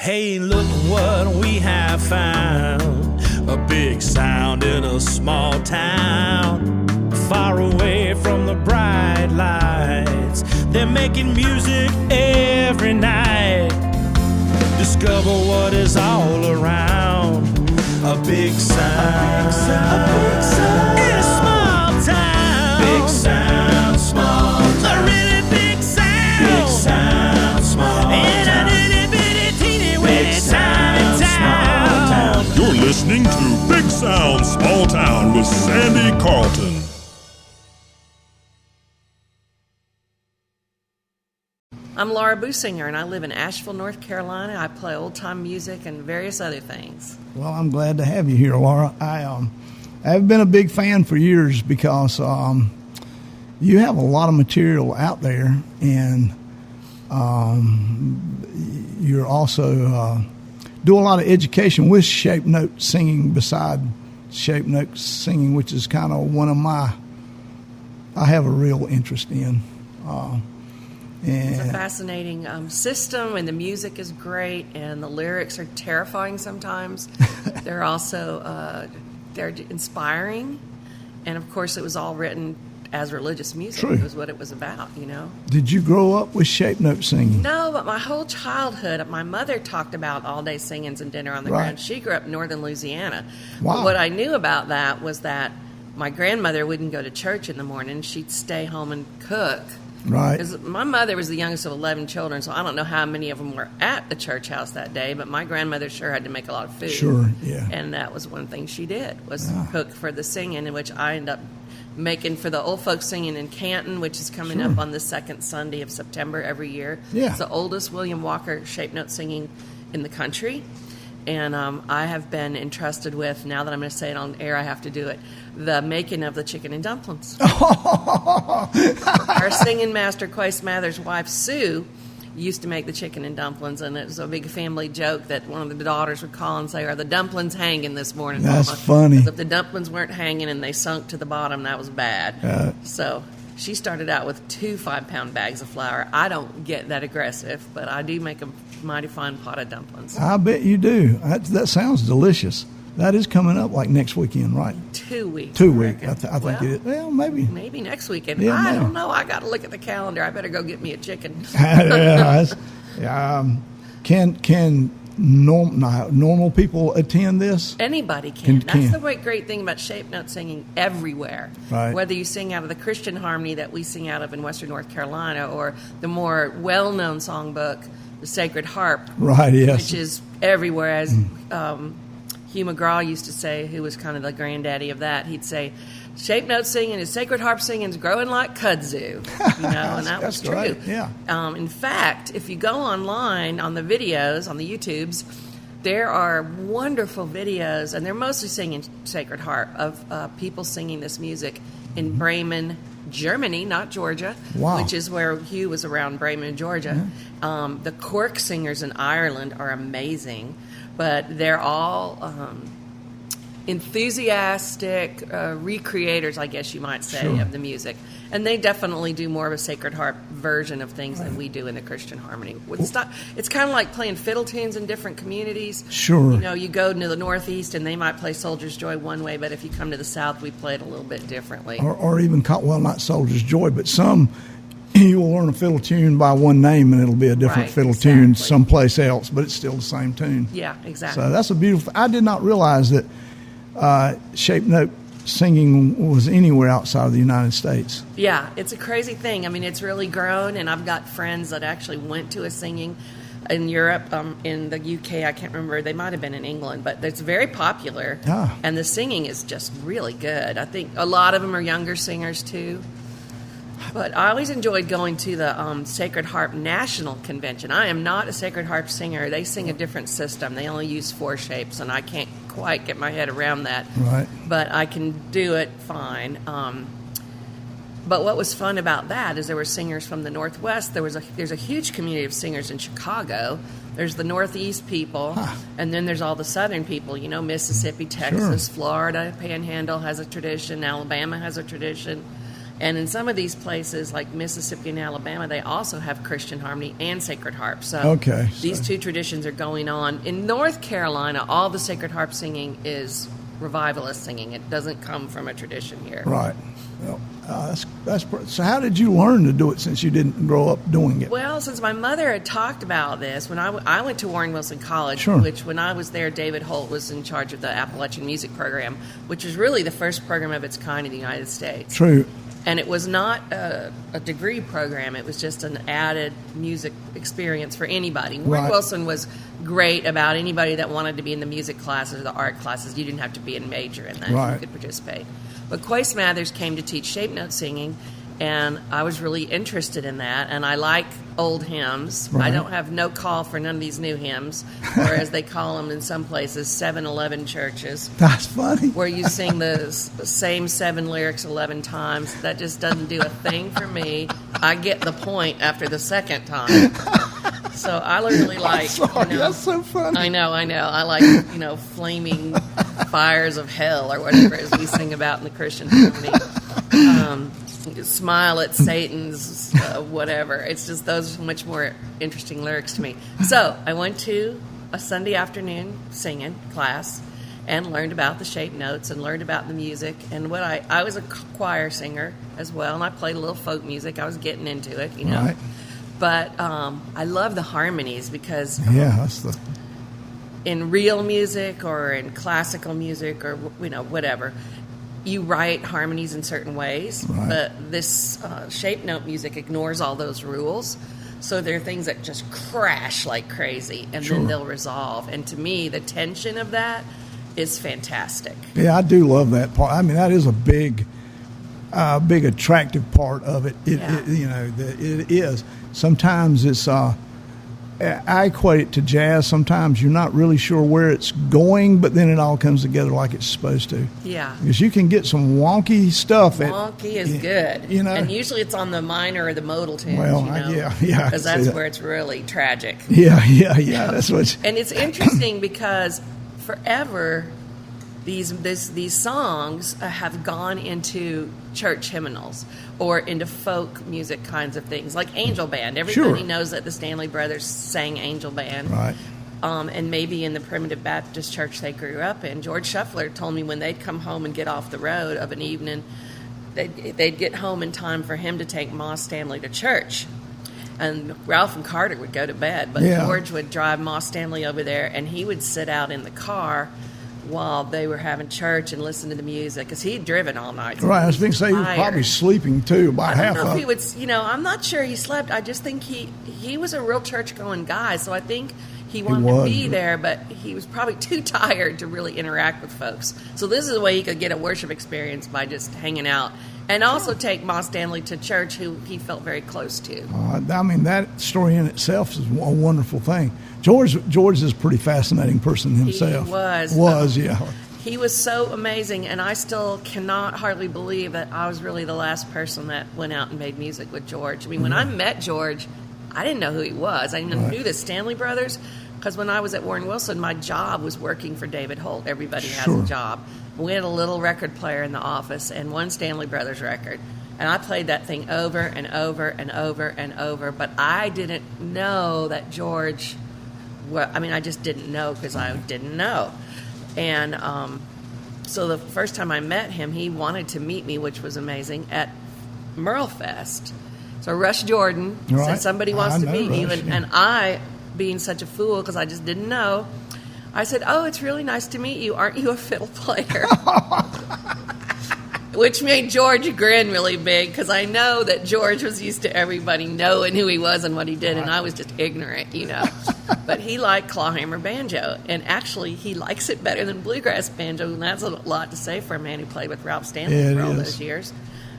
Hey, look what we have found. A big sound in a small town. Far away from the bright lights. They're making music every night. Discover what is all around. A big sound. A big sound. In a small town. Big sound, small town. A really big sound. Big sound, small town. You're listening to Big Sound, Small Town with Sandy Carlton. I'm Laura Boosinger, and I live in Asheville, North Carolina. I play old-time music and various other things. Well, I'm glad to have you here, Laura. I've been a big fan for years because you have a lot of material out there, and you're also do a lot of education with shape note singing beside shape note singing, which is kind of one of I have a real interest in. It's a fascinating system, and the music is great, and the lyrics are terrifying sometimes. They're also they're inspiring, and of course it was all written as religious music. True. It was what it was about, you know. Did you grow up with shape note singing? No, but my whole childhood, my mother talked about all-day singings and dinner on the ground. She grew up in northern Louisiana. Wow. But what I knew about that was that my grandmother wouldn't go to church in the morning. She'd stay home and cook. Right. Because my mother was the youngest of 11 children, so I don't know how many of them were at the church house that day, but my grandmother sure had to make a lot of food. Sure, yeah. And that was one thing she did, was cook for the singing, in which I ended up making for the old folks singing in Canton, which is coming up on the second Sunday of September every year. Yeah. It's the oldest William Walker shape note singing in the country. And I have been entrusted with, now that I'm going to say it on air, I have to do it, the making of the chicken and dumplings. Our singing master, Quay Smather's wife, Sue, used to make the chicken and dumplings, and it was a big family joke that one of the daughters would call and say, "Are the dumplings hanging this morning, That's Mama?" funny. 'Cause if the dumplings weren't hanging and they sunk to the bottom, that was bad. So she started out with 2 5-pound bags of flour. I don't get that aggressive, but I do make a mighty fine pot of dumplings. I bet you do. That sounds delicious. That is coming up like next weekend, right? 2 weeks. 2 weeks. I think Well, it is. Well, maybe. Maybe next weekend. Yeah, I maybe. don't know. I got to look at the calendar. I better go get me a chicken. Can normal people attend this? Anybody can. That's Can. the great thing about shape note singing everywhere. Right. Whether you sing out of the Christian harmony that we sing out of in Western North Carolina, or the more well-known songbook, the Sacred Harp, Right, yes. which is everywhere. As Hugh McGraw used to say, who was kind of the granddaddy of that, he'd say, shape note singing and Sacred Harp singing is growing like kudzu, and that was That's true. right, yeah. In fact, if you go online on the videos, on the YouTubes, there are wonderful videos, and they're mostly singing Sacred Harp, of people singing this music in Bremen, Germany, not Georgia, Wow. which is where Hugh was around, Bremen, Georgia. The Cork singers in Ireland are amazing, but they're all enthusiastic recreators, I guess you might say, Sure. of the music. And they definitely do more of a Sacred Harp version of things than we do in the Christian harmony. It's kind of like playing fiddle tunes in different communities. Sure. You know, you go to the Northeast and they might play Soldier's Joy one way, but if you come to the South, we play it a little bit differently. Or even, not Soldier's Joy, but some, you will learn a fiddle tune by one name and it'll be a different Right, fiddle tune exactly. someplace else, but it's still the same tune. Yeah, exactly. So that's a beautiful. I did not realize that shape note singing was anywhere outside of the United States. Yeah, it's a crazy thing. I mean, it's really grown, and I've got friends that actually went to a singing in Europe, in the UK. I can't remember. They might have been in England, but it's very popular, and the singing is just really good. I think a lot of them are younger singers, too. But I always enjoyed going to the Sacred Harp National Convention. I am not a Sacred Harp singer. They sing a different system. They only use 4 shapes, and I can't quite get my head around that. Right. But I can do it fine. But what was fun about that is there were singers from the Northwest. There's a huge community of singers in Chicago. There's the Northeast people, and then there's all the Southern people. You know, Mississippi, Texas, Florida, Panhandle has a tradition. Alabama has a tradition. And in some of these places, like Mississippi and Alabama, they also have Christian harmony and sacred harp. So these two traditions are going on. In North Carolina, all the sacred harp singing is revivalist singing. It doesn't come from a tradition here. Right. Well, so how did you learn to do it since you didn't grow up doing it? Well, since my mother had talked about this, when I went to Warren Wilson College, Sure. which when I was there, David Holt was in charge of the Appalachian Music Program, which was really the first program of its kind in the United States. True. And it was not a degree program. It was just an added music experience for anybody. Warren Wilson was great about anybody that wanted to be in the music classes or the art classes. You didn't have to be a major in that. Right. You could participate. But Coy Smathers came to teach shape note singing, and I was really interested in that. And I like old hymns. Right. I don't have no call for none of these new hymns, or as they call them in some places, 7-11 churches. That's funny. Where you sing the same 7 lyrics 11 times. That just doesn't do a thing for me. I get the point after the second time. So I really like... That's so funny. I know. I like, flaming fires of hell or whatever as we sing about in the Christian harmony. Smile at Satan's whatever. It's just those are much more interesting lyrics to me. So I went to a Sunday afternoon singing class and learned about the shape notes and learned about the music. And I was a choir singer as well, and I played a little folk music. I was getting into it, Right. But I love the harmonies because in real music or in classical music or whatever, you write harmonies in certain ways, but this shape note music ignores all those rules. So there are things that just crash like crazy, and then they'll resolve. And to me, the tension of that is fantastic. Yeah, I do love that part. I mean, that is a big attractive part of it. It is. Sometimes it's. I equate it to jazz. Sometimes you're not really sure where it's going, but then it all comes together like it's supposed to. Yeah. Because you can get some wonky stuff. Wonky is good. And usually it's on the minor or the modal tunes. Well, because that's where it's really tragic. Yeah. That's what. And it's interesting because forever these songs have gone into church hymnals or into folk music kinds of things, like Angel Band. Everybody knows that the Stanley Brothers sang Angel Band. Right. And maybe in the Primitive Baptist church they grew up in. George Shuffler told me when they'd come home and get off the road of an evening, they'd get home in time for him to take Ma Stanley to church. And Ralph and Carter would go to bed, but George would drive Ma Stanley over there, and he would sit out in the car while they were having church and listen to the music, because he'd driven all night. So I was going to say he was probably sleeping too, about half of it. I don't know if he would, I'm not sure he slept. I just think he was a real church-going guy, so I think he wanted to be there, but he was probably too tired to really interact with folks. So this is a way he could get a worship experience by just hanging out. And also take Ma Stanley to church, who he felt very close to. I mean, that story in itself is a wonderful thing. George is a pretty fascinating person himself. He was. He was so amazing, and I still cannot hardly believe that I was really the last person that went out and made music with George. I mean, when I met George, I didn't know who he was. I knew the Stanley Brothers, because when I was at Warren Wilson, my job was working for David Holt. Everybody has a job. We had a little record player in the office and one Stanley Brothers record. And I played that thing over and over and over and over. But I didn't know that George... I just didn't know because I didn't know. And so the first time I met him, he wanted to meet me, which was amazing, at Merlefest. So Rush Jordan said, somebody wants to meet you. And I, being such a fool because I just didn't know, I said, "Oh, it's really nice to meet you. Aren't you a fiddle player?" Which made George grin really big, because I know that George was used to everybody knowing who he was and what he did, and I was just ignorant, But he liked clawhammer banjo, and actually he likes it better than bluegrass banjo, and that's a lot to say for a man who played with Ralph Stanley for all those years.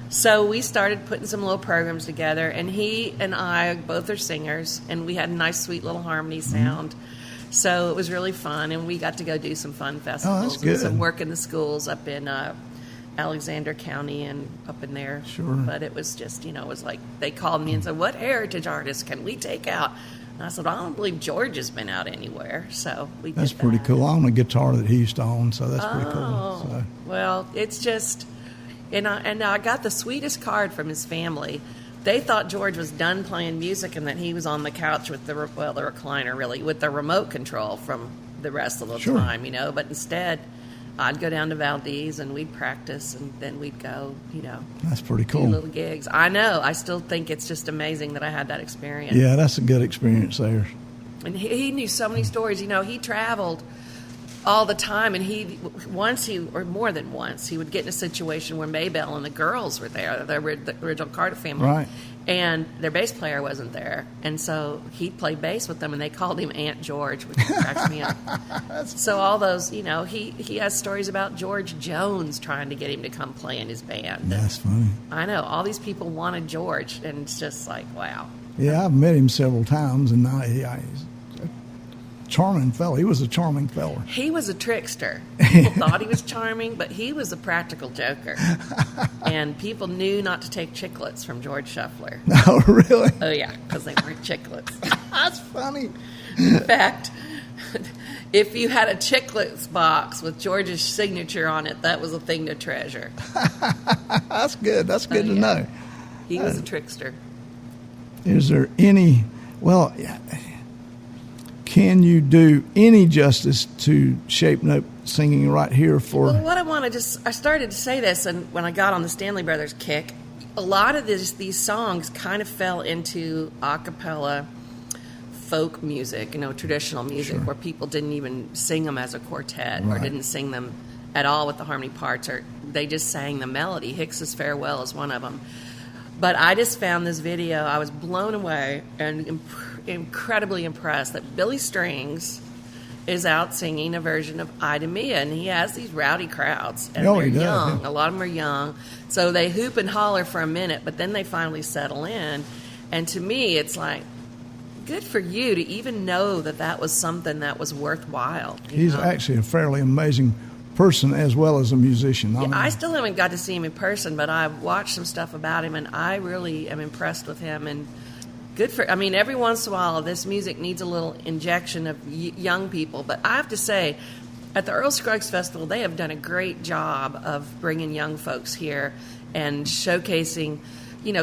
So we started putting some little programs together, and he and I both are singers, and we had a nice, sweet little harmony sound. So it was really fun, and we got to go do some fun festivals and some work in the schools up in Alexander County and up in there. Sure. But it was just, it was like they called me and said, "What heritage artists can we take out?" And I said, "I don't believe George has been out anywhere." So we did that. That's pretty cool. I own a guitar that he used to own, so that's pretty cool. So. Well, it's just... And I got the sweetest card from his family. They thought George was done playing music and that he was on the couch with the recliner, really, with the remote control from the rest of the time, But instead, I'd go down to Valdez and we'd practice, and then we'd go, That's pretty cool. Do little gigs. I know. I still think it's just amazing that I had that experience. Yeah, that's a good experience there. And he knew so many stories. He traveled all the time, and more than once, he would get in a situation where Maybelle and the girls were there, the original Carter family. Right. And their bass player wasn't there. And so he'd play bass with them, and they called him Aunt George, which cracks me up. So all those, he has stories about George Jones trying to get him to come play in his band. That's funny. I know. All these people wanted George, and it's just like, wow. Yeah, I've met him several times, and he's a charming fellow. He was a charming fellow. He was a trickster. People thought he was charming, but he was a practical joker. And people knew not to take chiclets from George Shuffler. Oh, really? Oh, yeah, because they weren't chiclets. That's funny. In fact, if you had a chiclets box with George's signature on it, that was a thing to treasure. That's good. That's good to know. He was a trickster. Is there any... Well, can you do any justice to shape note singing right here for... Well, what I started to say this, and when I got on the Stanley Brothers kick, a lot of these songs kind of fell into a cappella folk music, traditional music, where people didn't even sing them as a quartet or didn't sing them at all with the harmony parts, or they just sang the melody. Hicks's Farewell is one of them. But I just found this video. I was blown away and incredibly impressed that Billy Strings is out singing a version of Ida Mia, and he has these rowdy crowds, and they're young. Yeah. A lot of them are young, so they hoop and holler for a minute, but then they finally settle in. And to me, it's like, good for you to even know that was something that was worthwhile. He's actually a fairly amazing person as well as a musician. I still haven't got to see him in person, but I've watched some stuff about him, and I really am impressed with him. And every once in a while, this music needs a little injection of young people. But I have to say, at the Earl Scruggs Festival, they have done a great job of bringing young folks here and showcasing,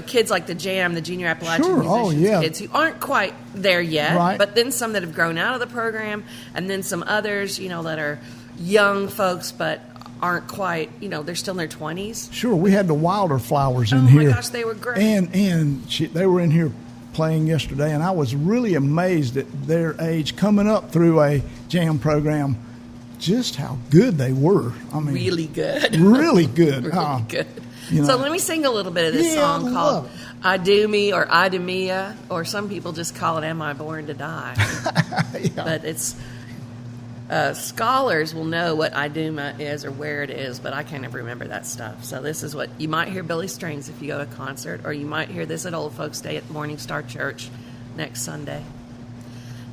kids like the Jam, the Junior Appalachian Musicians kids who aren't quite there yet, but then some that have grown out of the program, and then some others, that are young folks but aren't quite, they're still in their 20s. Sure, we had the Wilder Flowers in here. Oh my gosh, they were great. And they were in here playing yesterday, and I was really amazed at their age coming up through a jam program, just how good they were. Really good. Really good. Really good. So let me sing a little bit of this song called I Do Me or Ida Mia, or some people just call it Am I Born to Die? But it's... scholars will know what Iduma is or where it is, but I can't ever remember that stuff. So this is what you might hear Billy Strings if you go to a concert, or you might hear this at Old Folks Day at Morning Star Church next Sunday.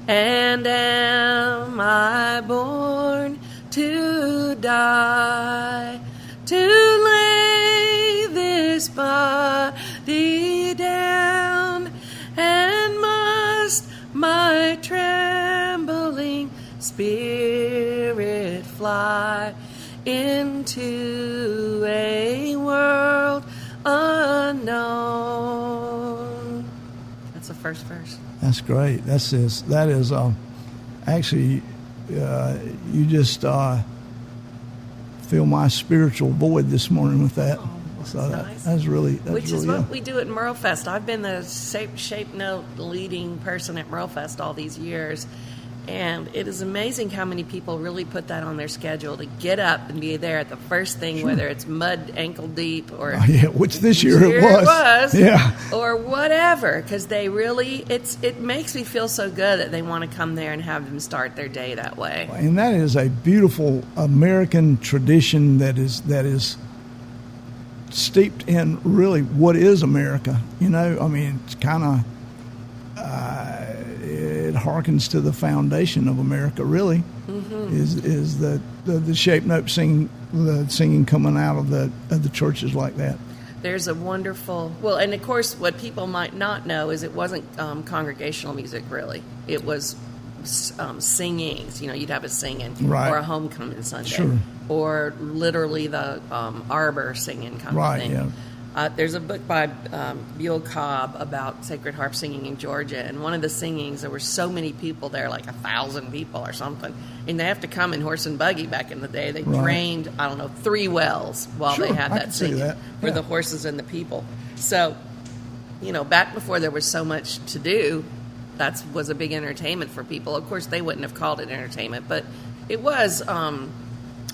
And am I born to die, to lay this body down, and must my trembling spirit fly into a world unknown? That's the first verse. That's great. That is actually you just fill my spiritual void this morning with that. So nice. That's really Which is what we do at Merlefest. I've been the shape note leading person at Merlefest all these years. And it is amazing how many people really put that on their schedule to get up and be there at the first thing, whether it's mud ankle deep or which this year it was, or whatever. Because they really, it makes me feel so good that they want to come there and have them start their day that way. And that is a beautiful American tradition that is steeped in really what is America. It's kind of. It harkens to the foundation of America, really, is the shape note singing, the singing coming out of the churches like that. There's a wonderful, and of course, what people might not know is it wasn't congregational music, really. It was singings. You'd have a singing Right. or a homecoming Sunday, Sure. or literally the arbor singing kind Right, of thing. yeah. There's a book by Buell Cobb about Sacred Harp singing in Georgia, and one of the singings, there were so many people there, like 1,000 people or something, and they have to come in horse and buggy back in the day. They Right. drained, 3 wells while Sure, they had I that can see singing that. for Yeah. the horses and the people. So, back before there was so much to do, that was a big entertainment for people. Of course, they wouldn't have called it entertainment, but it was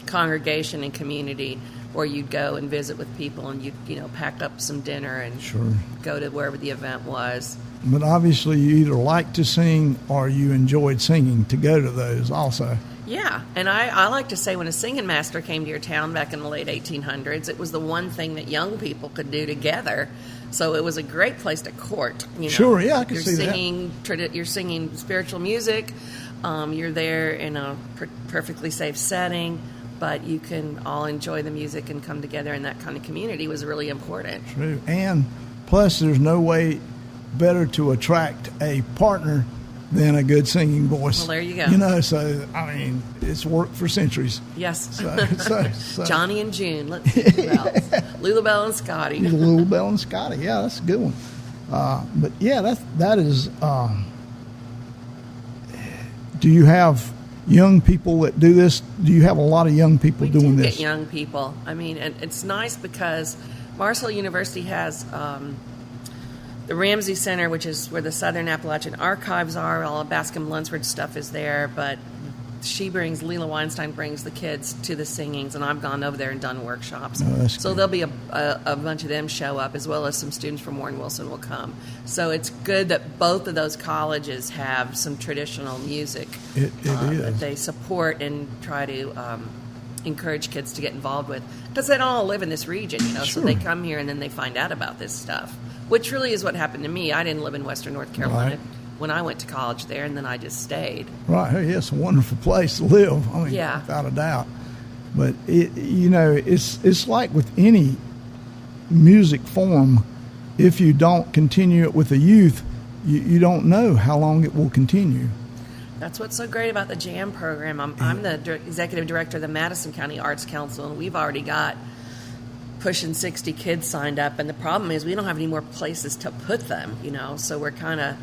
congregation and community where you'd go and visit with people, and you'd pack up some dinner and Sure. go to wherever the event was. But obviously, you either like to sing or you enjoyed singing to go to those also. Yeah, and I like to say when a singing master came to your town back in the late 1800s, it was the one thing that young people could do together. So it was a great place to court. Sure, yeah, I can you're see singing, that. You're singing spiritual music. You're there in a perfectly safe setting, but you can all enjoy the music and come together in that kind of community was really important. True. And plus, there's no way better to attract a partner than a good singing voice. Well, there you go. So, it's worked for centuries. Yes. So. Johnny and June. Lulabelle and Scotty. Lulabelle and Scotty. Yeah, that's a good one. But yeah, that is. Do you have young people that do this? Do you have a lot of young people doing We this? get young people. And it's nice because Mars Hill University has the Ramsey Center, which is where the Southern Appalachian Archives are. All of Bascom Lunsford's stuff is there, but Leela Weinstein brings the kids to the singings, and I've gone over there and done workshops. Oh, that's so good. there'll be a bunch of them show up, as well as some students from Warren Wilson will come. So it's good that both of those colleges have some traditional music It is. that they support and try to encourage kids to get involved with, because they don't all live in this region, so Sure. they come here and then they find out about this stuff, which really is what happened to me. I didn't live in Western North Carolina Right. when I went to college there, and then I just stayed. Right. Hey, it's a wonderful place to live. Yeah. Without a doubt. But it's like with any music form, if you don't continue it with the youth, you don't know how long it will continue. That's what's so great about the JAM program. I'm the executive director of the Madison County Arts Council, and we've already got pushing 60 kids signed up. And the problem is we don't have any more places to put them, so we're kind of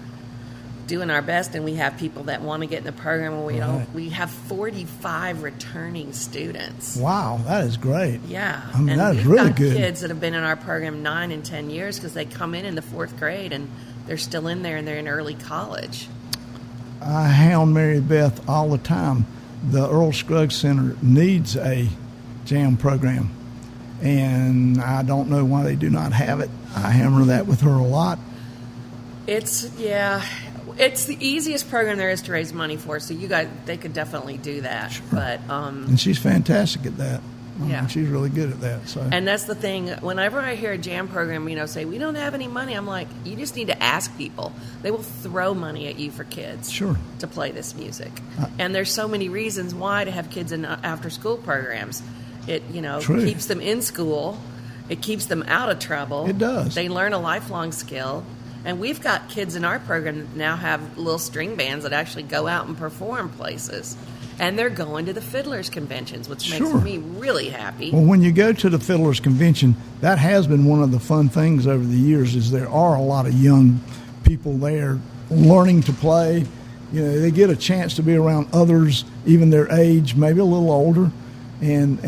doing our best, and we have people that want to get in the program, and we have 45 returning students. Wow, that is great. Yeah, that is we've really got good. kids that have been in our program 9 and 10 years because they come in the 4th grade and they're still in there and they're in early college. I hound Mary Beth all the time. The Earl Scruggs Center needs a jam program, and I don't know why they do not have it. I hammer that with her a lot. It's the easiest program there is to raise money for, so they could definitely do that. Sure. But And she's fantastic at that. Yeah. She's really good at that. So. And that's the thing. Whenever I hear a jam program, say, we don't have any money, I'm like, you just need to ask people. They will throw money at you for kids Sure. to play this music. And there's so many reasons why to have kids in after-school programs. It, True. keeps them in school. It keeps them out of trouble. It does. They learn a lifelong skill. And we've got kids in our program that now have little string bands that actually go out and perform places. And they're going to the Fiddlers Conventions, which makes Sure. me really happy. Well, when you go to the Fiddlers Convention, that has been one of the fun things over the years is there are a lot of young people there learning to play. They get a chance to be around others, even their age, maybe a little older. And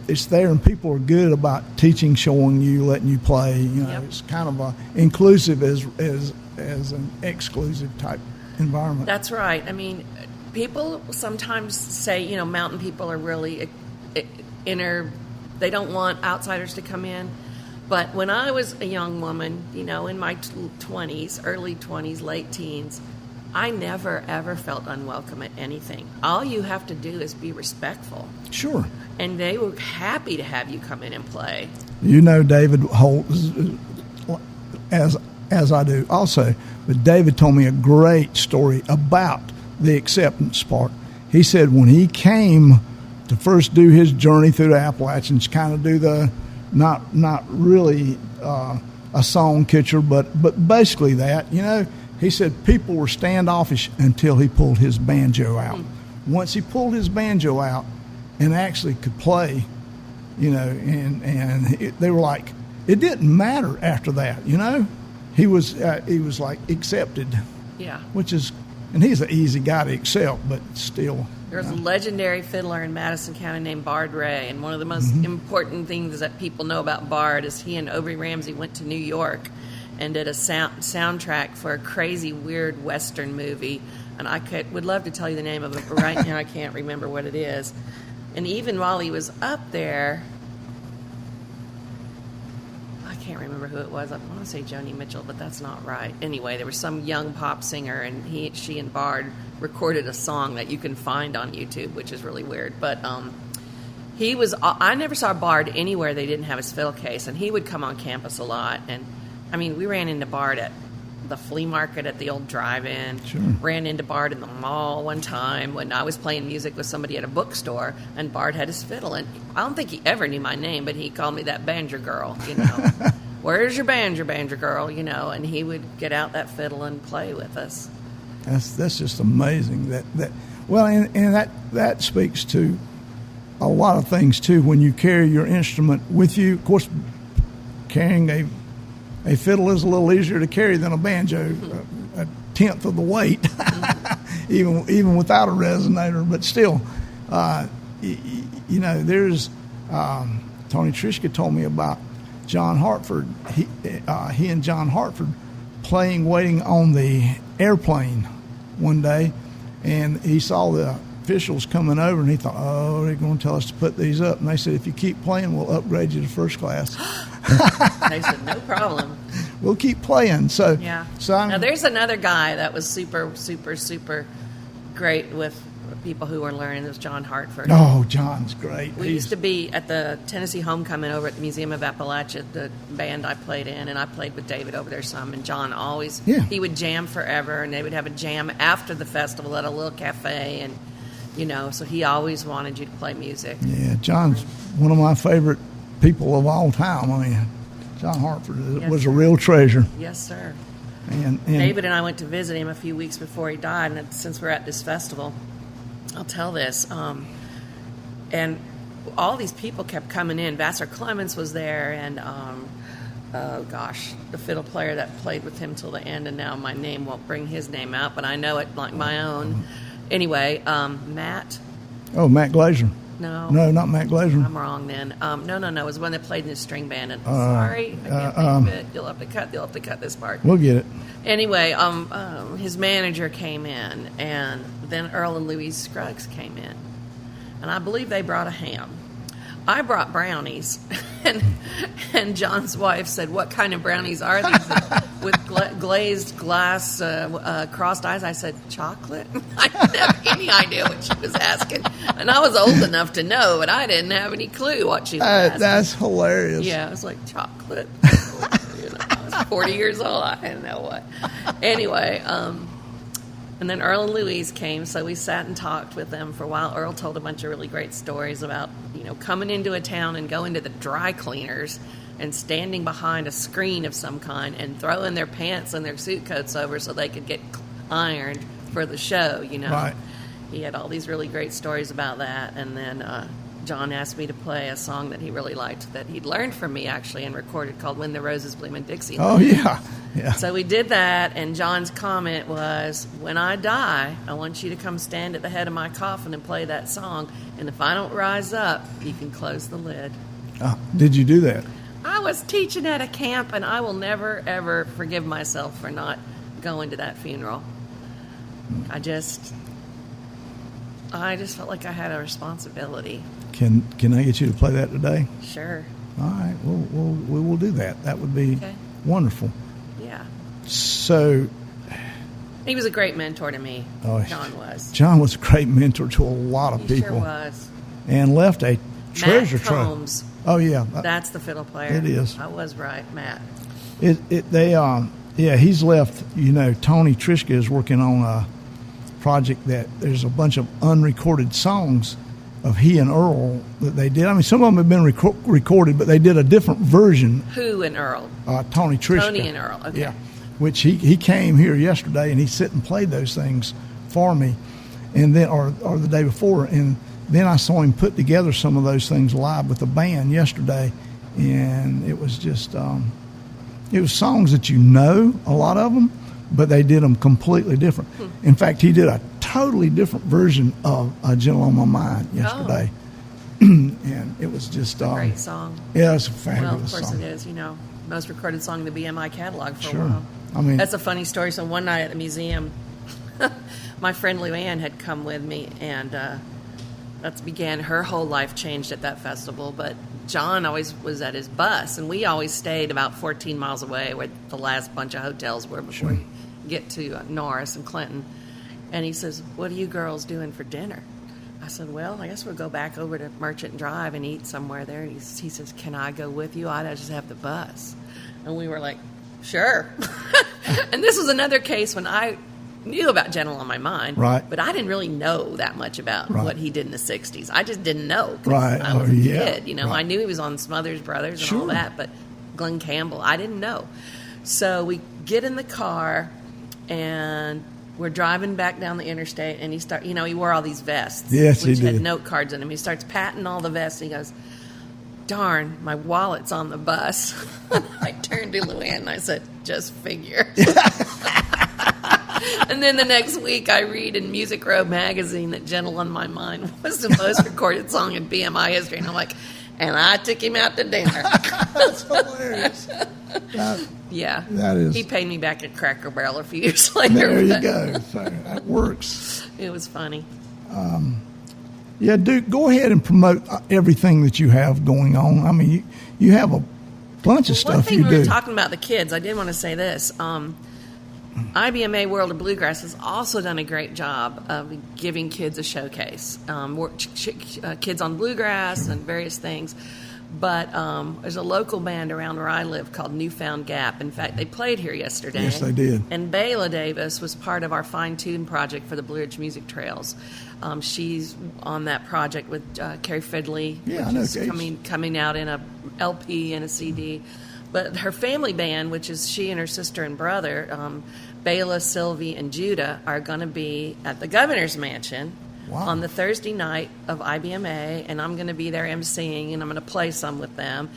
it's there, and people are good about teaching, showing you, letting you play. Yep. It's kind of inclusive as an exclusive type environment. That's right. People sometimes say, mountain people are really they don't want outsiders to come in. But when I was a young woman, in my 20s, early 20s, late teens, I never, ever felt unwelcome at anything. All you have to do is be respectful. Sure. And they were happy to have you come in and play. David Holt, as I do also, but David told me a great story about the acceptance part. He said when he came to first do his journey through the Appalachians, kind of do the, not really a song catcher, but basically that, He said people were standoffish until he pulled his banjo out. Once he pulled his banjo out and actually could play, they were like, it didn't matter after that, He was like accepted. Yeah. And he's an easy guy to accept, but still. There's a legendary fiddler in Madison County named Bard Ray, and one of the most important things that people know about Bard is he and Aubrey Ramsey went to New York and did a soundtrack for a crazy, weird Western movie. And I would love to tell you the name of it, but right now I can't remember what it is. And even while he was up there, I can't remember who it was. I want to say Joni Mitchell, but that's not right. Anyway, there was some young pop singer, and she and Bard recorded a song that you can find on YouTube, which is really weird. But I never saw Bard anywhere they didn't have his fiddle case, and he would come on campus a lot. And I mean, we ran into Bard at the flea market at the old drive-in. Sure. Ran into Bard in the mall one time when I was playing music with somebody at a bookstore, and Bard had his fiddle. And I don't think he ever knew my name, but he called me that banjo girl, Where's your banjo girl, and he would get out that fiddle and play with us. That's just amazing. And that speaks to a lot of things too. When you carry your instrument with you, of course, carrying a fiddle is a little easier to carry than a banjo, a tenth of the weight, even without a resonator. But still, there's Tony Trishka told me about John Hartford. He and John Hartford waiting on the airplane one day, and he saw the officials coming over, and he thought, they're going to tell us to put these up. And they said, if you keep playing, we'll upgrade you to first class. They said, no problem. We'll keep playing. So, yeah. Now, there's another guy that was super, super, super great with people who were learning. It was John Hartford. Oh, John's great. We used to be at the Tennessee Homecoming over at the Museum of Appalachia, the band I played in, and I played with David over there some. And John always, he would jam forever, and they would have a jam after the festival at a little cafe, and so he always wanted you to play music. Yeah, John's one of my favorite people of all time. I mean, John Hartford was a real treasure. Yes, sir. And David and I went to visit him a few weeks before he died, and since we're at this festival, I'll tell this. And all these people kept coming in. Vassar Clements was there, and the fiddle player that played with him till the end, and now my name won't bring his name out, but I know it like my own. Anyway, Matt. Oh, Matt Glazer. No, not Matt Glazer. I'm wrong then. No. It was one that played in the string band. And sorry, I can't think of it. You'll have to cut this part. We'll get it. Anyway, his manager came in, and then Earl and Louise Scruggs came in, and I believe they brought a ham. I brought brownies, and John's wife said, "What kind of brownies are these?" With glazed glass, crossed eyes. I said, "Chocolate." I didn't have any idea what she was asking, and I was old enough to know, but I didn't have any clue what she was asking. That's hilarious. Yeah, I was like, chocolate. I was 40 years old. I didn't know what. Anyway, and then Earl and Louise came, so we sat and talked with them for a while. Earl told a bunch of really great stories about, coming into a town and going to the dry cleaners and standing behind a screen of some kind and throwing their pants and their suit coats over so they could get ironed for the show, Right. He had all these really great stories about that, and then John asked me to play a song that he really liked that he'd learned from me, actually, and recorded called When the Roses Bloom in Dixieland. Oh, yeah. Yeah. So we did that, and John's comment was, when I die, I want you to come stand at the head of my coffin and play that song, and if I don't rise up, you can close the lid. Did you do that? I was teaching at a camp, and I will never, ever forgive myself for not going to that funeral. I just felt like I had a responsibility. Can I get you to play that today? Sure. All right, we will do that. That would be wonderful. Yeah. So he was a great mentor to me. Oh, John was. John was a great mentor to a lot of people. Sure was. And left a treasure Matt trove. Combs. Oh yeah, That's the fiddle player. It is. I was right, Matt. He's left. Tony Trishka is working on a project that there's a bunch of unrecorded songs of he and Earl that they did. I mean, some of them have been recorded, but they did a different version. Who and Earl? Tony Trishka. Tony and Earl. Okay. Yeah, which he came here yesterday and he sit and played those things for me, and then or the day before, and then I saw him put together some of those things live with the band yesterday, and it was just it was songs that a lot of them, but they did them completely different. In fact, he did a totally different version of "Gentle on My Mind" yesterday. And it was just a great song. Yeah, it's a fabulous song. Well, of course it is. Most recorded song in the BMI catalog for sure. a while. I mean, that's a funny story. So one night at the museum, my friend Luann had come with me, and that began her whole life changed at that festival. But John always was at his bus, and we always stayed about 14 miles away, where the last bunch of hotels were before you get to Norris and Clinton. And he says, "What are you girls doing for dinner?" I said, "Well, I guess we'll go back over to Merchant Drive and eat somewhere there." And he says, "Can I go with you? I just have the bus." And we were like, "Sure." And this was another case when I knew about Gentle on My Mind, right? But I didn't really know that much about what he did in the 60s. I just didn't know. Right. I was a kid. Right. I knew he was on Smothers Brothers and all that, but Glenn Campbell, I didn't know. So we get in the car, and we're driving back down the interstate, and he wore all these vests. Yes, which he did. had note cards in them. He starts patting all the vests, and he goes, "Darn, my wallet's on the bus." I turned to Luann and I said, "Just figure." And then the next week I read in Music Row magazine that Gentle on My Mind was the most recorded song in BMI history. And I'm like, and I took him out to dinner. That's hilarious. That is. He paid me back at Cracker Barrel a few years later. There you go. So that works. It was funny. Yeah, Duke, go ahead and promote everything that you have going on. I mean, you have a bunch of stuff you do. One thing we were talking about the kids, I did want to say this. IBMA World of Bluegrass has also done a great job of giving kids a showcase. Kids on bluegrass and various things. But there's a local band around where I live called Newfound Gap. In fact, they played here yesterday. Yes, they did. And Bela Davis was part of our Fine Tune project for the Blue Ridge Music Trails. She's on that project with Carrie Fidley, which is coming out in a LP and a CD. But her family band, which is she and her sister and brother, Bela, Sylvie, and Judah, are going to be at the Governor's Mansion on the Thursday night of IBMA, and I'm going to be there emceeing, and I'm going to play some with them.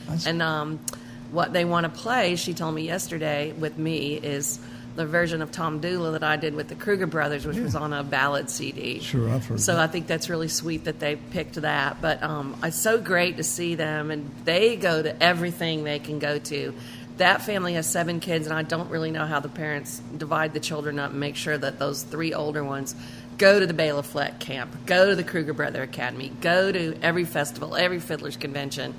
What they want to play, she told me yesterday with me, is the version of Tom Dooley that I did with the Kruger Brothers, which was on a ballad CD. Sure, I've heard So that. I think that's really sweet that they picked that. But it's so great to see them, and they go to everything they can go to. That family has 7 kids, and I don't really know how the parents divide the children up and make sure that those 3 older ones go to the Bela Fleck camp, go to the Kruger Brother Academy, go to every festival, every Fiddler's Convention.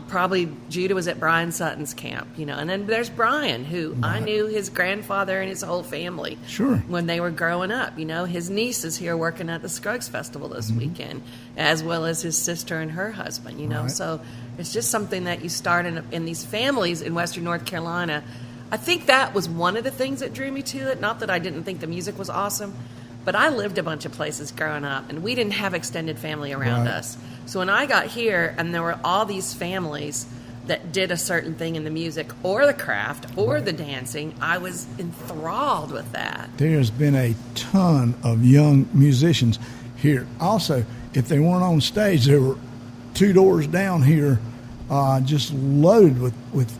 Probably Judah was at Brian Sutton's camp, and then there's Brian, who I knew his grandfather and his whole family when they were growing up. His niece is here working at the Scruggs Festival this weekend, as well as his sister and her husband, So it's just something that you start in these families in Western North Carolina. I think that was one of the things that drew me to it. Not that I didn't think the music was awesome, but I lived a bunch of places growing up, and we didn't have extended family around us. So when I got here, and there were all these families that did a certain thing in the music or the craft or the dancing, I was enthralled with that. There's been a ton of young musicians here. Also, if they weren't on stage, there were 2 doors down here just loaded with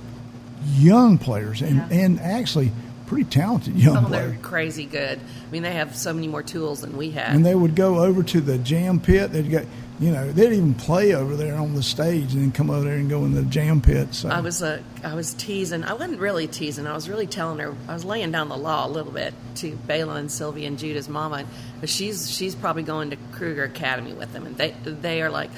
young players and actually pretty talented young players. They're crazy good. I mean, they have so many more tools than we have. And they would go over to the jam pit. They'd go, they'd even play over there on the stage and then come over there and go in the jam pit. So I was teasing. I wasn't really teasing. I was really telling her. I was laying down the law a little bit to Bela and Sylvie and Judah's mama. But she's probably going to Kruger Academy with them, and they are like,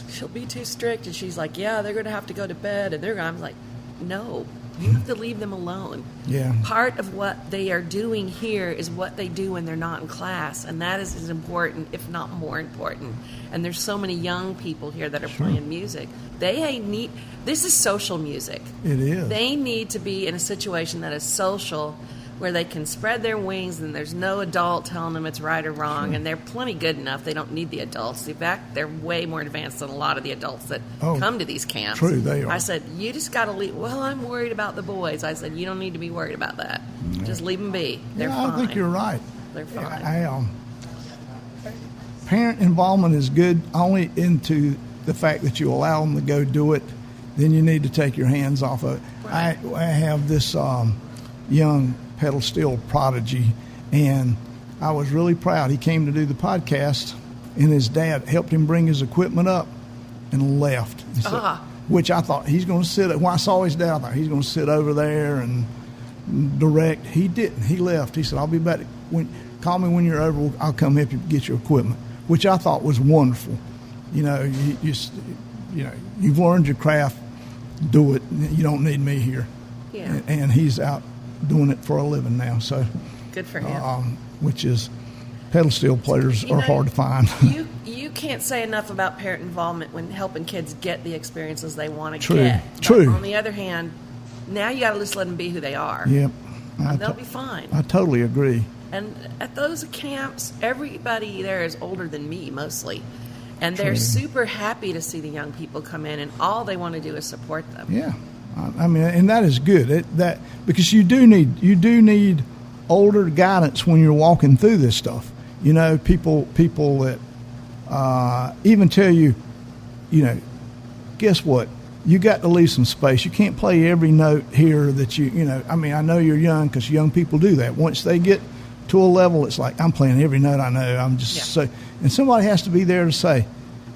she'll be too strict, and she's like, yeah, they're going to have to go to bed, and I'm like, no. You have to leave them alone. Yeah. Part of what they are doing here is what they do when they're not in class, and that is as important, if not more important. And there's so many young people here that are playing music. This is social music. It is. They need to be in a situation that is social, where they can spread their wings and there's no adult telling them it's right or wrong, and they're plenty good enough. They don't need the adults. In fact, they're way more advanced than a lot of the adults that come to these camps. True, they are. I said, you just got to leave. Well, I'm worried about the boys. I said, you don't need to be worried about that. Just leave them be. They're fine. I think you're right. They're fine. Parent involvement is good only into the fact that you allow them to go do it. Then you need to take your hands off of it. Right. I have this young pedal steel prodigy, and I was really proud. He came to do the podcast, and his dad helped him bring his equipment up and left. Which I thought he's going to sit. When I saw his dad, I thought he's going to sit over there and direct. He didn't. He left. He said, "I'll be back. Call me when you're over. I'll come help you get your equipment," which I thought was wonderful. You know, you've learned your craft. Do it. You don't need me here. Yeah. And he's out doing it for a living now. So good for him. Which is, pedal steel players are hard to find. You can't say enough about parent involvement when helping kids get the experiences they want to True. get. True. But on the other hand, now you got to just let them be who they are. Yep. They'll be fine. I totally agree. And at those camps, everybody there is older than me, mostly. And they're super happy to see the young people come in, and all they want to do is support them. Yeah. I mean, and that is good. Because you do need older guidance when you're walking through this stuff. You know, people that even tell you, you know, guess what? You got to leave some space. You can't play every note here that you know. I mean, I know you're young because young people do that. Once they get to a level, it's like, I'm playing every note I know. I'm just so, and somebody has to be there to say,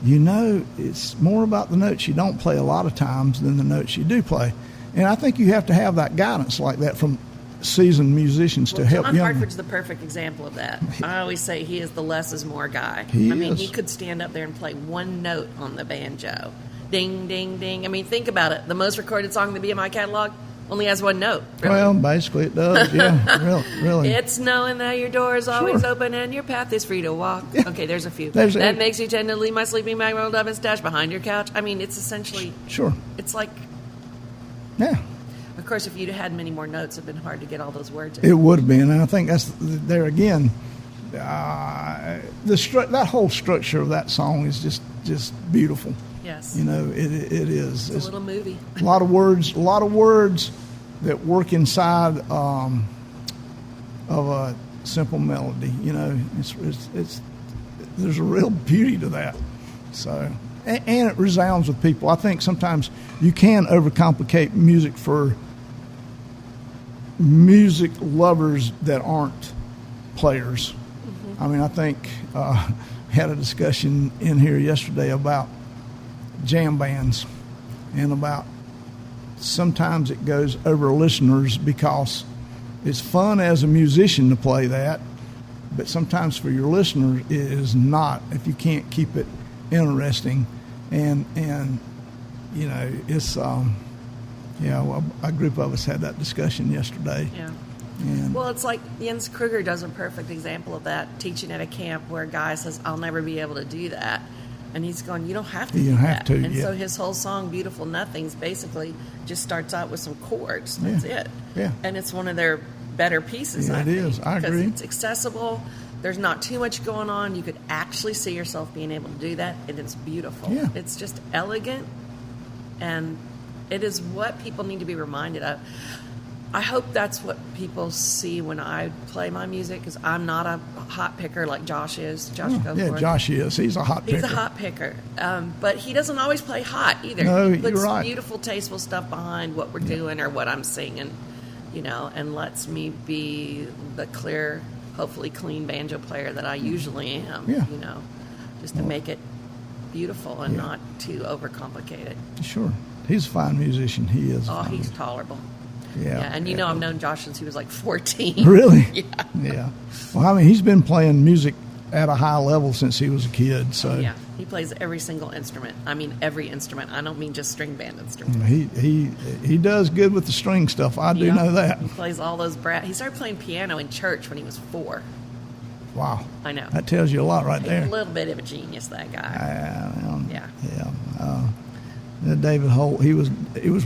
you know, it's more about the notes you don't play a lot of times than the notes you do play. And I think you have to have that guidance like that from seasoned musicians to help John young. Hartford's the perfect example of that. I always say he is the less is more guy. He is. He could stand up there and play one note on the banjo. Ding, ding, ding. I mean, think about it. The most recorded song in the BMI catalog only has one note. Really. Well, basically it does, yeah, really. It's knowing that your door is always open and your path is free to walk. Yeah. Okay, there's a few. That makes you tend to leave my sleeping bag rolled up and stashed behind your couch. I mean, it's essentially... Sure. It's like... Yeah. Of course, if you'd had many more notes, it would have been hard to get all those words in. It would have been, and I think that's there again. That whole structure of that song is just beautiful. Yes. You know, it is. It's a little movie. A lot of words that work inside of a simple melody. You know, it's there's a real beauty to that. So, and it resounds with people. I think sometimes you can overcomplicate music for music lovers that aren't players. Mm-hmm. I mean, I think had a discussion in here yesterday about jam bands and about sometimes it goes over listeners because it's fun as a musician to play that, but sometimes for your listeners it is not if you can't keep it interesting. And you know, it's well, a group of us had that discussion yesterday. Yeah. And well, it's like Jens Kruger does a perfect example of that, teaching at a camp where a guy says, I'll never be able to do that. And he's going, you don't have to do that. And so his whole song, Beautiful Nothings, basically just starts out with some chords. That's it. Yeah. And it's one of their better pieces, I think. It is. I agree. Because it's accessible. There's not too much going on. You could actually see yourself being able to do that, and it's beautiful. Yeah. It's just elegant, and it is what people need to be reminded of. I hope that's what people see when I play my music, because I'm not a hot picker like Josh is. Josh Goforth. Yeah, Josh is. He's a hot picker. He's a hot picker. But he doesn't always play hot either. No, he puts you're right. beautiful, tasteful stuff behind what we're doing or what I'm singing, you know, and lets me be the clear, hopefully clean banjo player that I usually am, you know, just to make it beautiful and not too overcomplicated. Sure. He's a fine musician. He is. Oh, he's tolerable. Yeah. And you know, I've known Josh since he was like 14. Really? Yeah. Yeah. Well, I mean, he's been playing music at a high level since he was a kid. So yeah, he plays every single instrument. I mean, every instrument. I don't mean just string band instruments. He does good with the string stuff. I do know that. He plays all those He started playing piano in church when he was 4. Wow. I know. That tells you a lot right He's there. a little bit of a genius, that guy. Yeah. David Holt, he was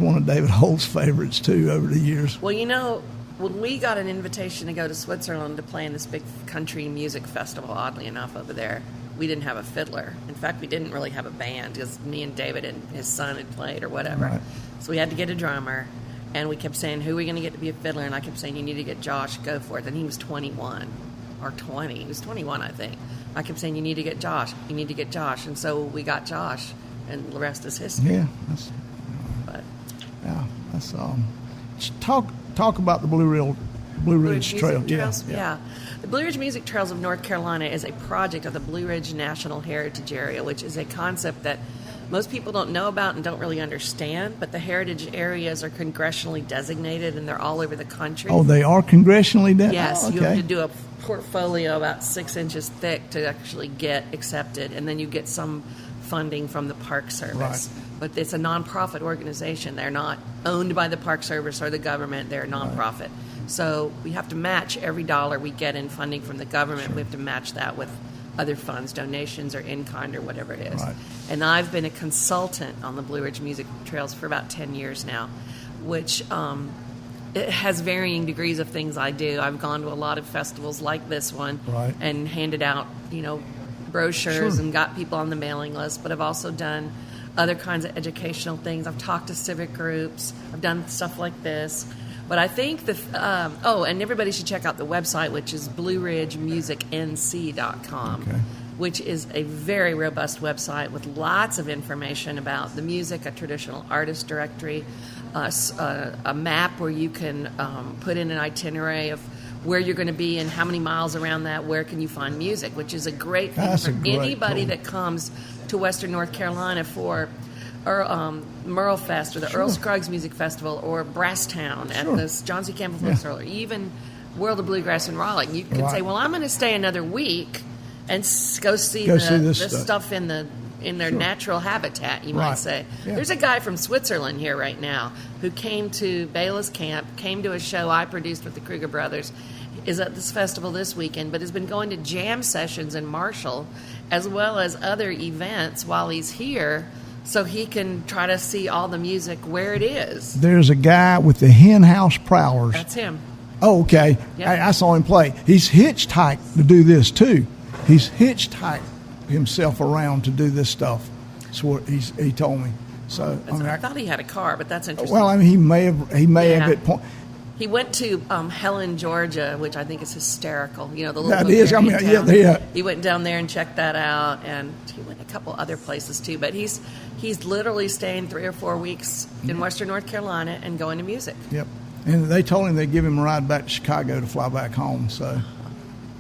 one of David Holt's favorites too over the years. Well, you know, when we got an invitation to go to Switzerland to play in this big country music festival, oddly enough, over there, we didn't have a fiddler. In fact, we didn't really have a band because me and David and his son had played or whatever. Right. So we had to get a drummer. And we kept saying, who are we going to get to be a fiddler? And I kept saying, you need to get Josh, go for it. And he was 21 or 20. He was 21, I think. I kept saying, you need to get Josh. You need to get Josh. And so we got Josh, and the rest is history. Yeah. That's talk about the Blue Ridge Trail. Trails. Yeah. The Blue Ridge Music Trails of North Carolina is a project of the Blue Ridge National Heritage Area, which is a concept that most people don't know about and don't really understand, but the heritage areas are congressionally designated, and they're all over the country. Oh, they are congressionally designated? Yes, okay. You have to do a portfolio about 6 inches thick to actually get accepted, and then you get some funding from the Park Service. Right. But it's a nonprofit organization. They're not owned by the Park Service or the government. They're a nonprofit. Right. So we have to match every dollar we get in funding from the government. Sure. We have to match that with other funds, donations or in-kind or whatever it is. Right. And I've been a consultant on the Blue Ridge Music Trails for about 10 years now, which it has varying degrees of things I do. I've gone to a lot of festivals like this one. Right. And handed out, brochures. Sure. And got people on the mailing list, but I've also done other kinds of educational things. I've talked to civic groups. I've done stuff like this. But I think and everybody should check out the website, which is blueridgemusicnc.com, okay. which is a very robust website with lots of information about the music, a traditional artist directory, a map where you can put in an itinerary of where you're going to be and how many miles around that, where can you find music, which is a great thing for anybody that comes to Western North Carolina for Merle Fest or the Earl Scruggs Music Festival or Brasstown at the John C. Campbell Festival or even World of Bluegrass in Raleigh. You can say, well, I'm going to stay another week and go see this stuff in their natural habitat, you might say. Yeah. There's a guy from Switzerland here right now who came to Bayless Camp, came to a show I produced with the Kruger Brothers, is at this festival this weekend, but has been going to jam sessions in Marshall as well as other events while he's here so he can try to see all the music where it is. There's a guy with the Hen House Prowlers. That's him. Oh, okay. Yep. I saw him play. He's hitchhiked to do this, too. He's hitchhiked himself around to do this stuff. That's what he told me. So I thought he had a car, but that's interesting. Well, he may have at point. He went to Helen, Georgia, which I think is hysterical. The little that is. town. Yeah. He went down there and checked that out, and he went a couple other places too. But he's literally staying 3 or 4 weeks in Western North Carolina and going to music. Yep. And they told him they'd give him a ride back to Chicago to fly back home. So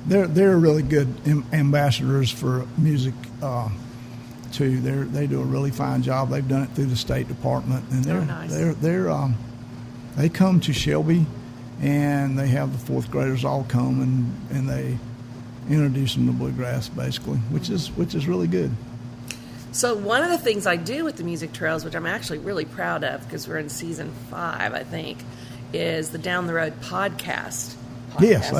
they're really good ambassadors for music too. They do a really fine job. They've done it through the State Department, and they come to Shelby, and they have the fourth graders all come and they introduce them to bluegrass basically, which is really good. So one of the things I do with the Music Trails, which I'm actually really proud of because we're in season 5, I think, is the Down the Road podcast. Yes.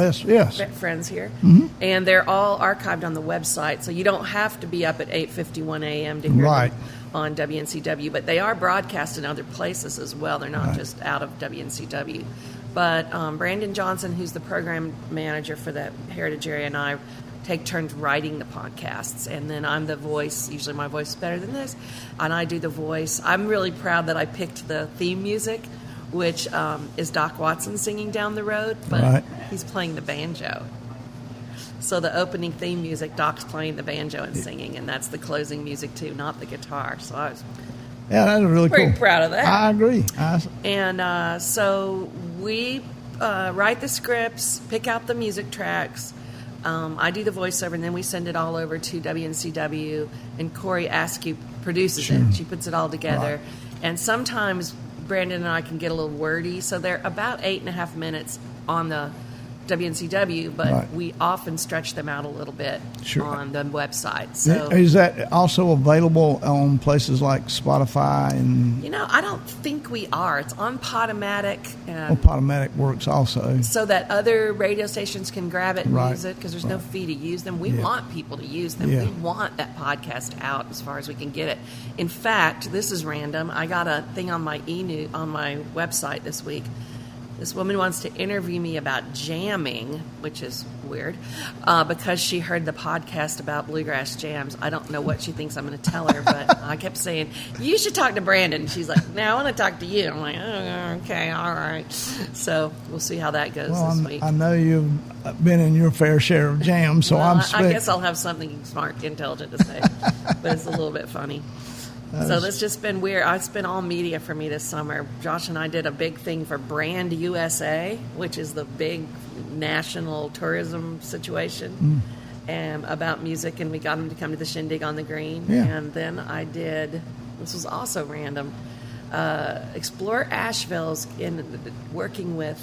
Friends here. Mm-hmm. And they're all archived on the website, so you don't have to be up at 8:51 a.m. to hear them on WNCW, but they are broadcast in other places as well. They're not just out of WNCW. But Brandon Johnson, who's the program manager for the Heritage Area, and I take turns writing the podcasts, and then I'm the voice. Usually my voice is better than this, and I do the voice. I'm really proud that I picked the theme music, which is Doc Watson singing Down the Road, but he's playing the banjo. So the opening theme music, Doc's playing the banjo and singing, and that's the closing music too, not the guitar. So I was that's really pretty proud of that. I agree. And so we write the scripts, pick out the music tracks. I do the voiceover, and then we send it all over to WNCW, and Corey Askew produces it. She puts it all together. Right. And sometimes Brandon and I can get a little wordy, so they're about 8.5 minutes on the WNCW, but we often stretch them out a little bit on the website. So, is that also available on places like Spotify? And I don't think we are. It's on Podomatic. Podomatic works also. So that other radio stations can grab it and use it, because there's no fee to use them. We want people to use them. We want that podcast out as far as we can get it. In fact, this is random. I got a thing on my on my website this week This woman wants to interview me about jamming, which is weird, because she heard the podcast about bluegrass jams. I don't know what she thinks I'm going to tell her, but I kept saying, you should talk to Brandon. She's like, no, I want to talk to you. I'm like, oh, okay, all right. So we'll see how that goes this week. I know you've been in your fair share of jams, so I guess I'll have something smart, intelligent to say, but it's a little bit funny. So that's just been weird. It's been all media for me this summer. Josh and I did a big thing for Brand USA, which is the big national tourism situation and about music, and we got them to come to the Shindig on the Green. Yeah. And then I did, this was also random, Explore Asheville's in working with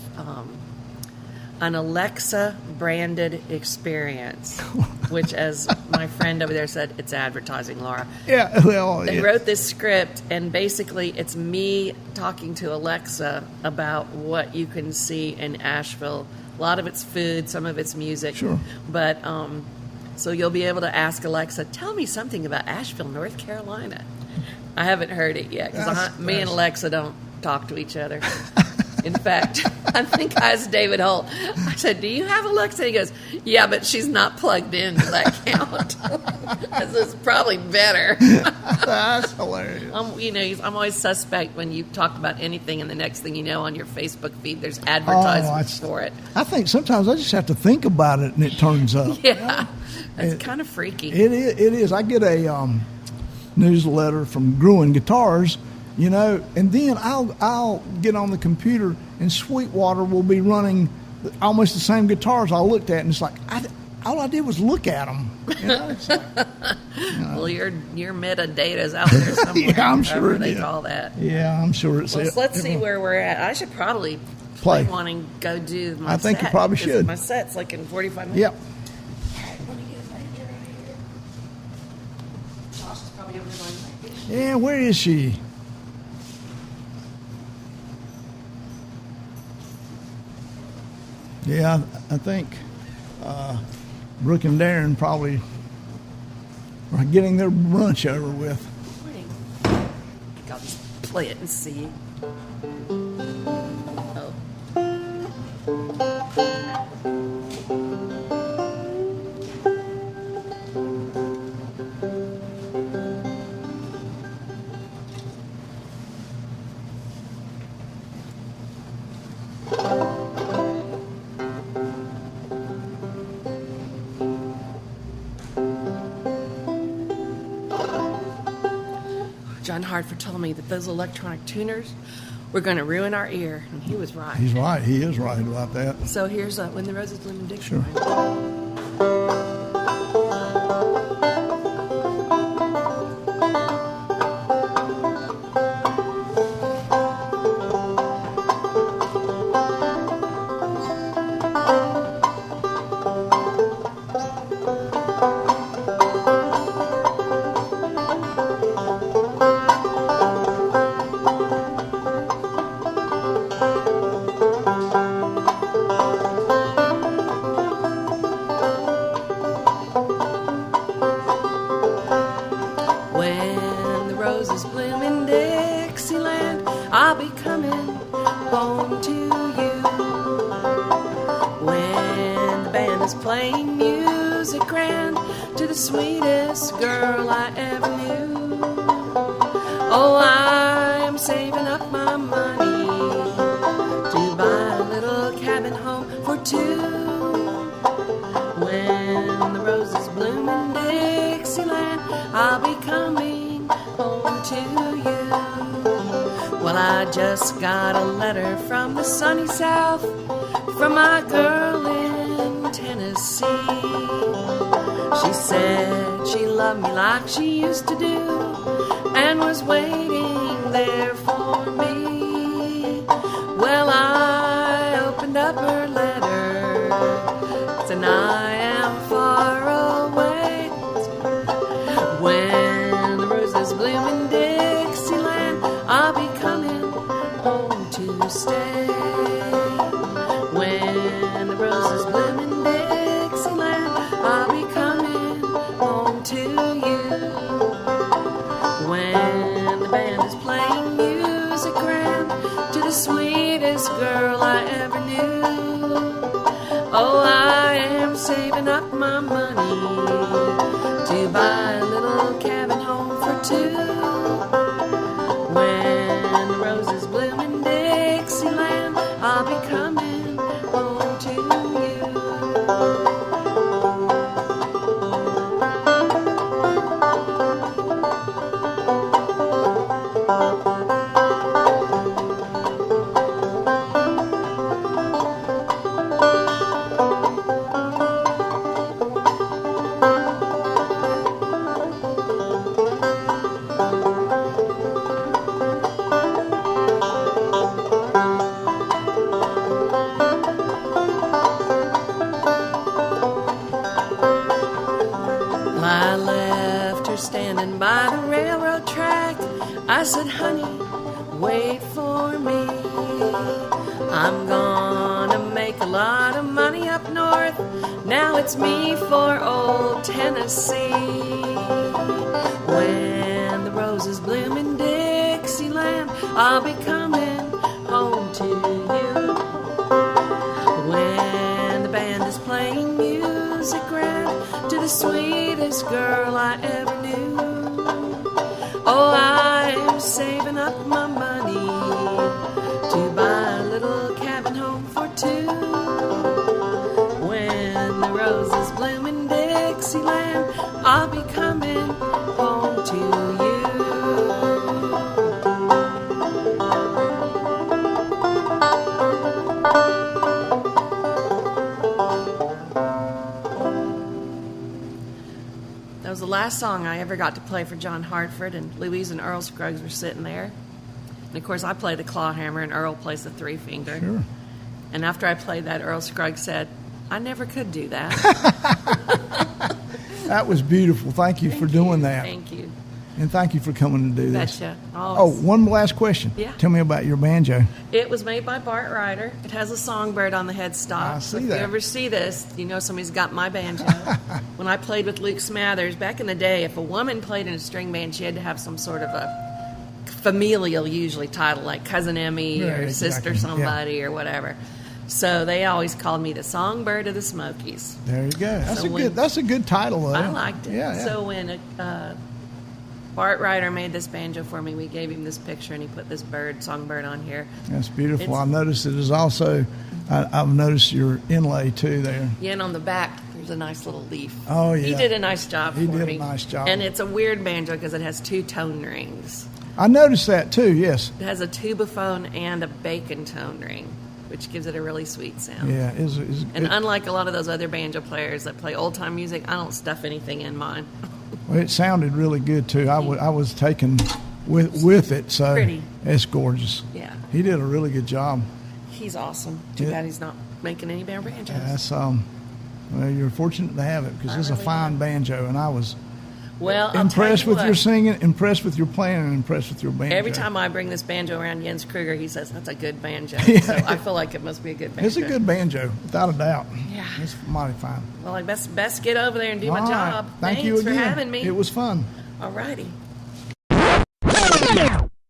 an Alexa-branded experience, which, as my friend over there said, it's advertising, Laura. Yeah, well... They wrote this script, and basically it's me talking to Alexa about what you can see in Asheville. A lot of it's food, some of it's music. Sure. But, so you'll be able to ask Alexa, tell me something about Asheville, North Carolina. I haven't heard it yet, because me and Alexa don't talk to each other. In fact, I think I asked David Holt, I said, do you have Alexa? He goes, yeah, but she's not plugged into that count. This is probably better. That's hilarious. I'm always suspect when you talk about anything and the next thing you know on your Facebook feed, there's advertisements for it. I think sometimes I just have to think about it and it turns up. Yeah, it's kind of freaky. It is. I get a newsletter from Gruen Guitars, and then I'll get on the computer and Sweetwater will be running almost the same guitars I looked at, and it's like all I did was look at them. It's like, Well, your metadata's out there somewhere. Yeah, I'm sure they call that. Yeah, I'm sure it's it. Let's see where we're at. I should probably play one and go do my set. I think you probably should. My set's like in 45 minutes. Yep. Let me get a manager out of here. Josh is probably over there going, Yeah, where is she? Yeah, I think Brooke and Darren probably are getting their brunch over with. morning. I'll just play it and see. Oh. John Hartford told me that those electronic tuners were going to ruin our ear, and he was right. He's right. He is right about that. So here's When the Roses Bloom in Sure. Dixieland. When the roses bloom in Dixieland, I'll be coming home to you. When the band is playing music grand to the sweetest girl I ever knew. Oh, I am saving up my money to buy a little cabin home for two. When the roses bloom in Dixieland, I'll be coming home to you. Well, I just got a letter from the sunny south, from my girl in Tennessee. She said she loved me like she used to do, and was waiting there for me. Well, I opened up her letter, and I am far away. When the roses bloom in Dixieland, I'll be coming home to stay. When the roses bloom in Dixieland, I'll be coming home to you. When the band is playing music grand to the sweetest girl I standing by the railroad track. I said, honey, wait for me. I'm gonna make a lot of money up north. Now it's me for old Tennessee. When the roses bloom in Dixieland, I'll be coming home to you. When the band is playing music grand to the sweetest girl I ever knew. Oh, I'm saving up my money to buy a little cabin home for two. When the roses bloom in Dixieland, I'll be coming home to you. That was the last song I ever got to play for John Hartford, and Louise and Earl Scruggs were sitting there. And of course, I play the claw hammer, and Earl plays the three finger. Sure. And after I played that, Earl Scruggs said, I never could do that. That was beautiful. Thank you for doing that. Thank you. And thank you for coming to do this. Betcha. Oh, one last question. Yeah. Tell me about your banjo. It was made by Bart Ryder. It has a songbird on the headstock. I see If that. you ever see this, you know somebody's got my banjo. When I played with Luke Smathers, back in the day, if a woman played in a string band, she had to have some sort of a familial, usually, title, like Cousin Emmy Yeah, or exactly. Sister somebody or whatever. So they always called me the Songbird of the Smokies. There you go. So That's a good title, though. I liked it. Yeah. So when Bart Ryder made this banjo for me, we gave him this picture, and he put this songbird on here. That's beautiful. It's- I noticed it is also, I've noticed your inlay, too, there. Yeah, and on the back, there's a nice little leaf. Oh, yeah. He did a nice job for me. He did a nice job. And it's a weird banjo because it has two tone rings. I noticed that, too, yes. It has a tubaphone and a bacon tone ring, which gives it a really sweet sound. Yeah. And unlike a lot of those other banjo players that play old-time music, I don't stuff anything in mine. Well, it sounded really good, too. I was taken with it, so Pretty. it's gorgeous. Yeah. He did a really good job. He's awesome. Too Yeah. bad he's not making any banjos. That's well, you're fortunate to have it because it's a really fine am. banjo, and I was Well, I'll impressed tell you with your what, singing, impressed with your playing, and impressed with your banjo. every time I bring this banjo around Jens Kruger, he says, that's a good banjo. Yeah. So I feel like it must be a good banjo. It's a good banjo, without a doubt. Yeah. It's mighty fine. Well, I best get over there and do my All right. job. Thank Thanks you for again. having me. It was fun. All righty.